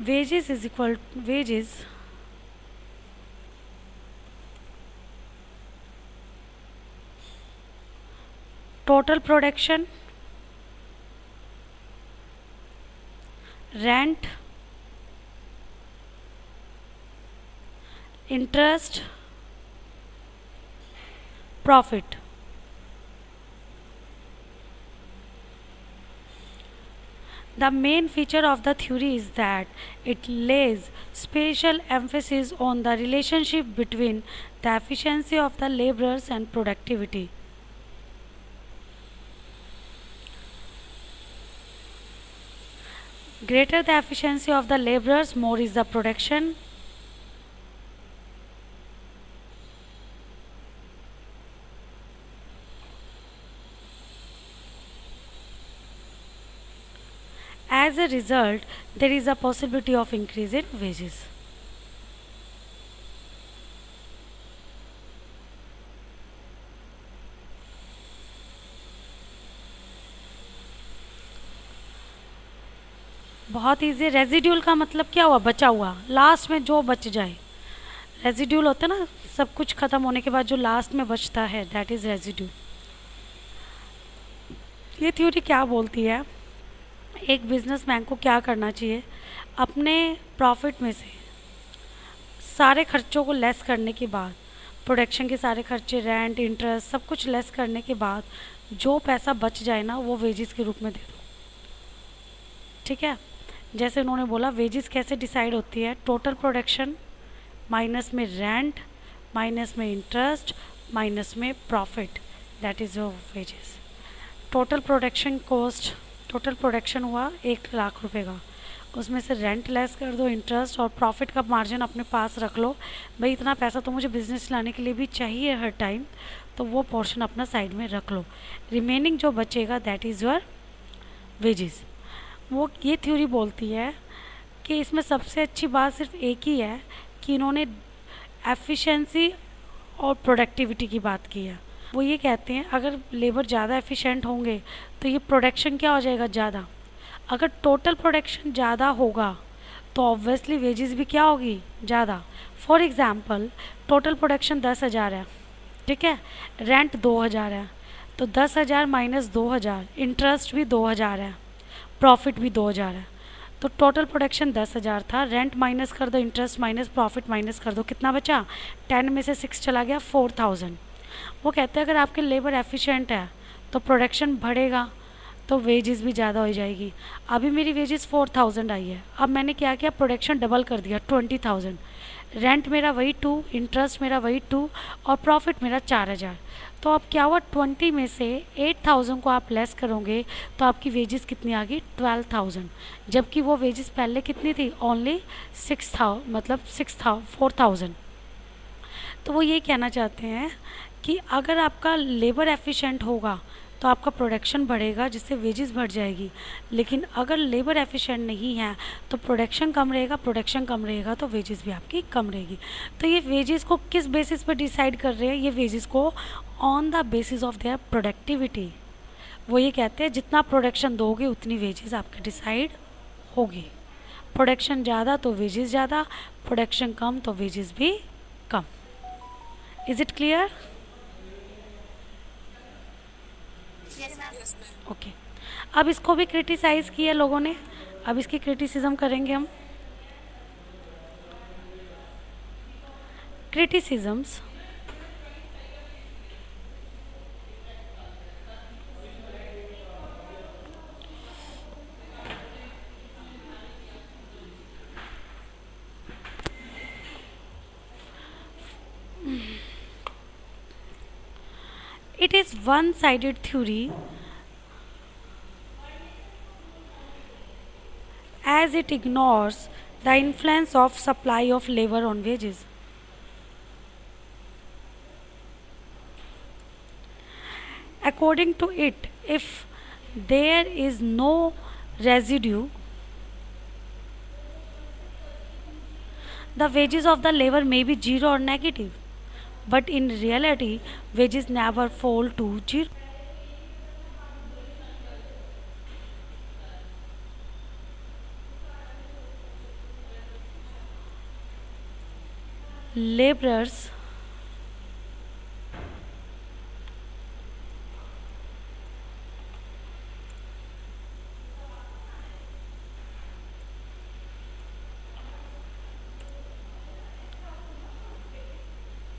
wages is equal wages total production, rent, interest, profit. The main feature of the theory is that it lays special emphasis on the relationship between the efficiency of the laborers and productivity. Greater the efficiency of the laborers, more is the production. As a result, there is a possibility of increase in wages. बहुत easy. Residual का मतलब क्या हुआ? बचा हुआ, last में जो बच जाए। रेजिड्यूल होता है ना, सब कुछ खत्म होने के बाद जो लास्ट में बचता है, दैट इज रेजिड्यूल। ये थ्योरी क्या बोलती है, एक बिजनेसमैन को क्या करना चाहिए, अपने प्रॉफिट में से सारे खर्चों को लेस करने के बाद, प्रोडक्शन के सारे खर्चे, रेंट, इंटरेस्ट, सब कुछ लेस करने के बाद जो पैसा बच जाए ना, वो वेजेस के रूप में दे दो। ठीक है, जैसे उन्होंने बोला वेजेस कैसे डिसाइड होती है, टोटल प्रोडक्शन माइनस में रेंट, माइनस में इंटरेस्ट, माइनस में profit, that is your wages. Total production cost, total production हुआ 1,00,000 का, उसमें से रेंट लेस कर दो, इंटरेस्ट और प्रॉफिट का मार्जिन अपने पास रख लो। भाई इतना पैसा तो मुझे बिजनेस चलाने के लिए भी चाहिए हर टाइम, तो वो पोर्शन अपना साइड में रख लो। रिमेनिंग जो बचेगा दैट इज़ योर वेजेस। वो ये थ्योरी बोलती है कि इसमें सबसे अच्छी बात सिर्फ एक ही है कि इन्होंने एफिशिएंसी और प्रोडक्टिविटी की बात की है। वो ये कहते हैं अगर लेबर ज़्यादा एफिशिएंट होंगे तो ये प्रोडक्शन क्या हो जाएगा, ज़्यादा। अगर टोटल प्रोडक्शन ज़्यादा होगा तो ऑब्वियसली वेजेस भी क्या होगी, ज़्यादा। फॉर एग्ज़ाम्पल टोटल प्रोडक्शन 10,000 है, ठीक है, रेंट 2,000 है, तो 10,000 माइनस 2,000, इंटरेस्ट भी 2,000 है, प्रॉफिट भी 2,000 है, तो टोटल प्रोडक्शन 10,000 था, रेंट माइनस कर दो, इंटरेस्ट माइनस प्रॉफिट माइनस कर दो, कितना बचा, 10 में से 6 चला गया, 4,000। वो कहते हैं अगर आपके लेबर एफिशिएंट है तो प्रोडक्शन बढ़ेगा तो वेजेस भी ज़्यादा हो जाएगी। अभी मेरी वेजेस 4,000 आई है, अब मैंने क्या किया, प्रोडक्शन डबल कर दिया 20,000, रेंट मेरा वही 2, इंटरेस्ट मेरा वही 2 और प्रॉफिट मेरा 4,000। तो अब क्या हुआ, 20 में से 8,000 को आप लेस करोगे तो आपकी वेजेस कितनी आ गई, 12,000, जबकि वो वेजेस पहले कितनी थी, ओनली 6,000, मतलब 4,000। तो वो ये कहना चाहते हैं कि अगर आपका लेबर एफिशिएंट होगा तो आपका प्रोडक्शन बढ़ेगा जिससे वेजेस बढ़ जाएगी, लेकिन अगर लेबर एफिशिएंट नहीं है तो प्रोडक्शन कम रहेगा, प्रोडक्शन कम रहेगा तो वेजेस भी आपकी कम रहेगी। तो ये वेजेस को किस बेसिस पर डिसाइड कर रहे हैं, ये वेजेस को on the basis of their productivity. वो ये कहते हैं जितना प्रोडक्शन दोगे उतनी वेजेस आपकी डिसाइड होगी। प्रोडक्शन ज़्यादा तो वेजेस ज़्यादा, प्रोडक्शन कम तो वेजेस भी कम। Is it clear? ओके, अब इसको भी क्रिटिसाइज किया लोगों ने, अब इसकी क्रिटिसिज्म करेंगे हम। Criticisms, it is one-sided theory as it ignores the influence of supply of labor on wages. According to it, if there is no residue, the wages of the labor may be 0 or negative, but in reality, wages never fall to 0. laborers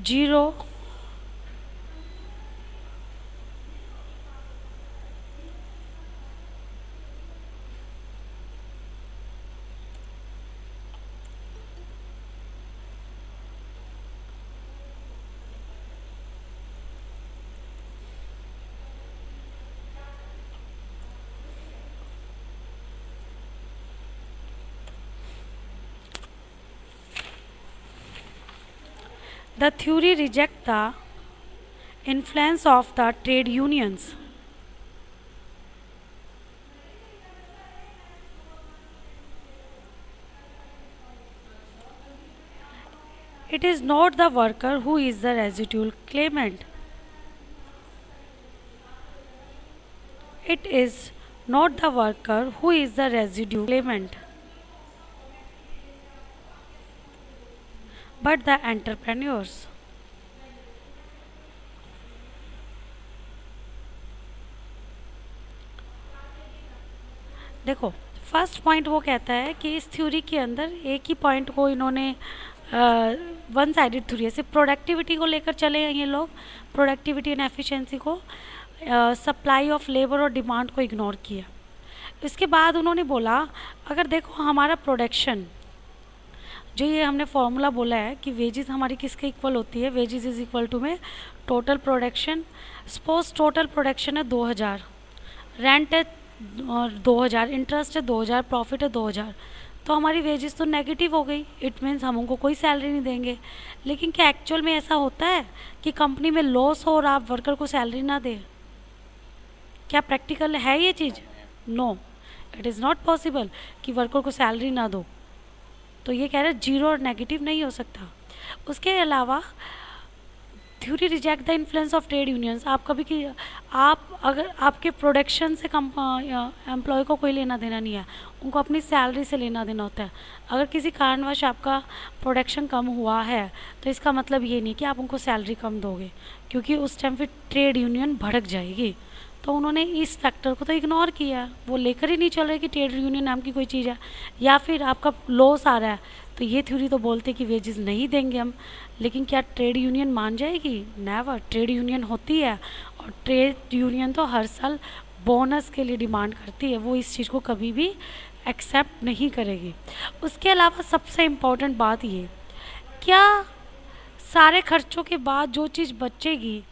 zero the theory reject the influence of the trade unions. It is not the worker who is the residual claimant. It is not the worker who is the residual claimant, but the entrepreneurs. देखो, first point वो कहता है कि इस theory के अंदर एक ही point को इन्होंने वन साइडेड थ्योरी है, सिर्फ प्रोडक्टिविटी को लेकर चले हैं ये लोग, प्रोडक्टिविटी एंड एफिशिएंसी को, सप्लाई ऑफ लेबर और डिमांड को इग्नोर किया। इसके बाद उन्होंने बोला अगर देखो हमारा प्रोडक्शन, जो ये हमने फॉर्मूला बोला है कि वेजेस हमारी किसके इक्वल होती है, वेजेस इज इक्वल टू में total production. Suppose total production है 2000, रेंट है 2000, इंटरेस्ट है 2000, प्रॉफिट है 2000, तो हमारी वेजेस तो नेगेटिव हो गई। इट मीन्स हम उनको कोई सैलरी नहीं देंगे। लेकिन क्या एक्चुअल में ऐसा होता है कि कंपनी में लॉस हो और आप वर्कर को सैलरी ना दें? क्या प्रैक्टिकल है ये चीज़? No, it is not possible कि वर्कर को सैलरी ना दो। तो ये कह रहे हैं जीरो और नेगेटिव नहीं हो सकता। उसके अलावा theory reject the influence of trade unions. आप कभी कि आप अगर आपके प्रोडक्शन से एम्प्लॉय को कोई लेना देना नहीं है, उनको अपनी सैलरी से लेना देना होता है। अगर किसी कारणवश आपका प्रोडक्शन कम हुआ है तो इसका मतलब ये नहीं कि आप उनको सैलरी कम दोगे, क्योंकि उस टाइम फिर ट्रेड यूनियन भड़क जाएगी। तो उन्होंने इस फैक्टर को तो इग्नोर किया, वो लेकर ही नहीं चल रहे कि ट्रेड यूनियन नाम की कोई चीज़ है। या फिर आपका लॉस आ रहा है तो ये थ्योरी तो बोलते कि वेजेस नहीं देंगे हम, लेकिन क्या ट्रेड यूनियन मान जाएगी? नेवर। ट्रेड यूनियन होती है और ट्रेड यूनियन तो हर साल बोनस के लिए डिमांड करती है, वो इस चीज़ को कभी भी एक्सेप्ट नहीं करेगी। उसके अलावा सबसे इम्पोर्टेंट बात ये, क्या सारे खर्चों के बाद जो चीज़ बचेगी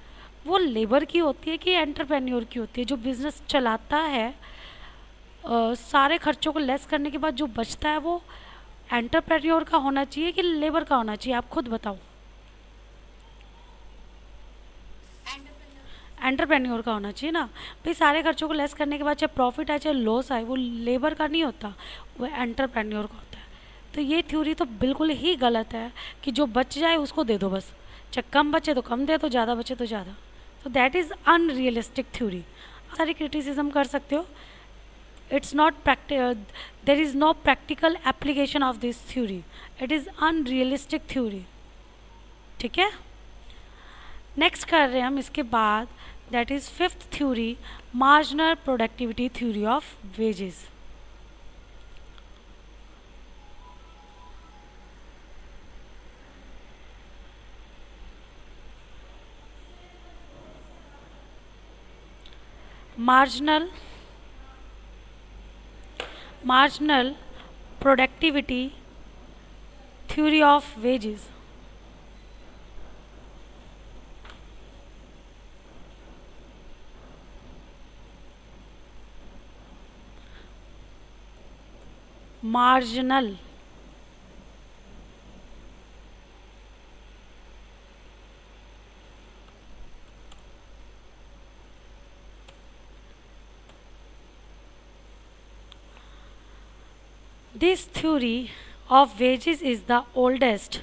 वो लेबर की होती है कि एंटरप्रेन्योर की होती है? जो बिज़नेस चलाता है सारे खर्चों को लेस करने के बाद जो बचता है वो एंटरप्रेन्योर का होना चाहिए कि लेबर का होना चाहिए? आप खुद बताओ। एंटरप्रेन्योर का होना चाहिए ना भाई। सारे खर्चों को लेस करने के बाद चाहे प्रॉफिट आए चाहे लॉस आए, वो लेबर का नहीं होता, वो एंटरप्रेन्योर का होता है। तो ये थ्योरी तो बिल्कुल ही गलत है कि जो बच जाए उसको दे दो बस, चाहे कम बचे तो कम दे, तो ज़्यादा बचे तो ज़्यादा। तो दैट इज़ अनरियलिस्टिक थ्योरी। सारी क्रिटिसिज्म कर सकते हो, it's not there is no practical application of this theory, it is unrealistic theory। ठीक है, नेक्स्ट कर रहे हैं हम इसके बाद, that is fifth theory, marginal productivity theory of wages. marginal productivity theory of wages। marginal This theory of wages is the oldest